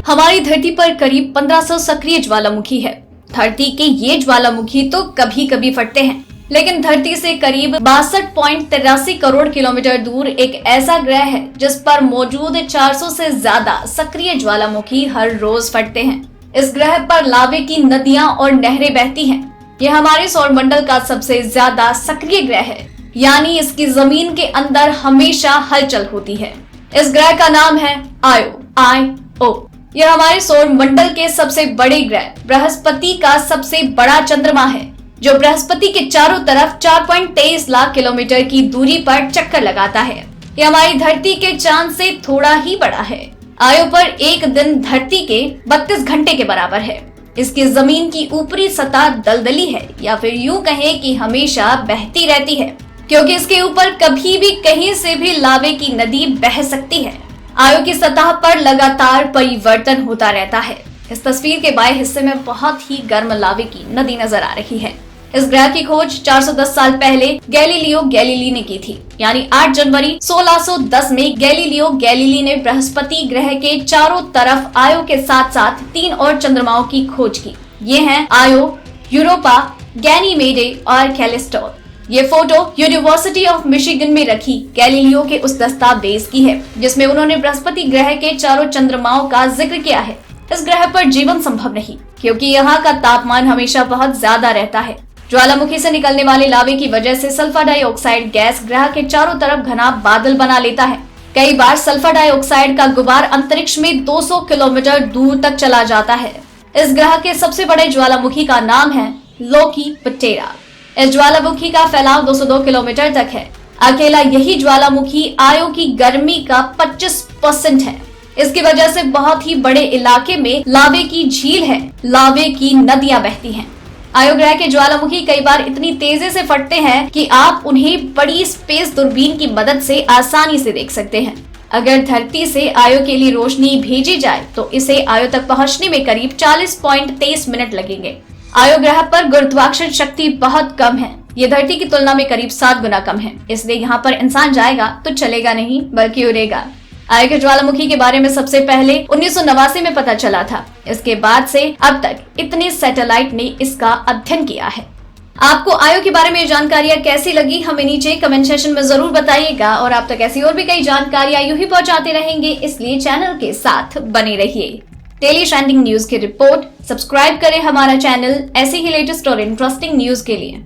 हमारी धरती पर करीब 1500 सक्रिय ज्वालामुखी है। धरती के ये ज्वालामुखी तो कभी कभी फटते हैं, लेकिन धरती से करीब 62.83 करोड़ किलोमीटर दूर एक ऐसा ग्रह है जिस पर मौजूद 400 से ज्यादा सक्रिय ज्वालामुखी हर रोज फटते हैं। इस ग्रह पर लावे की नदियां और नहरें बहती हैं। यह हमारे सौरमंडल का सबसे ज्यादा सक्रिय ग्रह है, यानी इसकी जमीन के अंदर हमेशा हलचल होती है। इस ग्रह का नाम है आयो। यह हमारे सौरमंडल के सबसे बड़े ग्रह बृहस्पति का सबसे बड़ा चंद्रमा है, जो बृहस्पति के चारों तरफ 4.23 लाख किलोमीटर की दूरी पर चक्कर लगाता है। यह हमारी धरती के चांद से थोड़ा ही बड़ा है। आयो पर एक दिन धरती के 32 घंटे के बराबर है। इसकी जमीन की ऊपरी सतह दलदली है, या फिर यूं कहें कि हमेशा बहती रहती है, क्योंकि इसके ऊपर कभी भी कहीं से भी लावे की नदी बह सकती है। आयो की सतह पर लगातार परिवर्तन होता रहता है। इस तस्वीर के बाएं हिस्से में बहुत ही गर्म लावे की नदी नजर आ रही है। इस ग्रह की खोज 410 साल पहले गैलीलियो गैलीली ने की थी, यानी 8 जनवरी 1610 में गैलीलियो गैलीली ने बृहस्पति ग्रह के चारों तरफ आयो के साथ साथ 3 और चंद्रमाओं की खोज की। ये हैं आयो, यूरोपा, गैनीमेडे और कैलिस्टो। ये फोटो यूनिवर्सिटी ऑफ मिशिगन में रखी गैलीलियो के उस दस्तावेज की है जिसमें उन्होंने बृहस्पति ग्रह के चारों चंद्रमाओं का जिक्र किया है। इस ग्रह पर जीवन संभव नहीं, क्योंकि यहाँ का तापमान हमेशा बहुत ज्यादा रहता है। ज्वालामुखी से निकलने वाले लावे की वजह से सल्फर डाइऑक्साइड गैस ग्रह के चारों तरफ घना बादल बना लेता है। कई बार सल्फर डाइऑक्साइड का गुबार अंतरिक्ष में 200 किलोमीटर दूर तक चला जाता है। इस ग्रह के सबसे बड़े ज्वालामुखी का नाम है लोकी पटेरा। इस ज्वालामुखी का फैलाव 202 किलोमीटर तक है। अकेला यही ज्वालामुखी आयो की गर्मी का 25% है। इसकी वजह से बहुत ही बड़े इलाके में लावे की झील है, लावे की नदियां बहती हैं। आयो ग्रह के ज्वालामुखी कई बार इतनी तेजी से फटते हैं कि आप उन्हें बड़ी स्पेस दूरबीन की मदद से आसानी से देख सकते हैं। अगर धरती से आयो के लिए रोशनी भेजी जाए तो इसे आयो तक पहुंचने में करीब 40.23 मिनट लगेंगे। आयो ग्रह पर गुरुत्वाकर्षण शक्ति बहुत कम है। ये धरती की तुलना में करीब 7 गुना कम है, इसलिए यहाँ पर इंसान जाएगा तो चलेगा नहीं बल्कि उड़ेगा। आयो के ज्वालामुखी के बारे में सबसे पहले 1989 में पता चला था। इसके बाद से अब तक इतने सैटेलाइट ने इसका अध्ययन किया है। आपको आयो के बारे में जानकारियां कैसी लगी हमें नीचे कमेंट सेक्शन में जरूर बताइएगा, और आप तक ऐसी और भी कई जानकारियां यूं ही पहुंचाते रहेंगे, इसलिए चैनल के साथ बने रहिए। डेली ट्रेंडिंग न्यूज की रिपोर्ट सब्सक्राइब करें हमारा चैनल ऐसे ही लेटेस्ट और इंटरेस्टिंग न्यूज के लिए।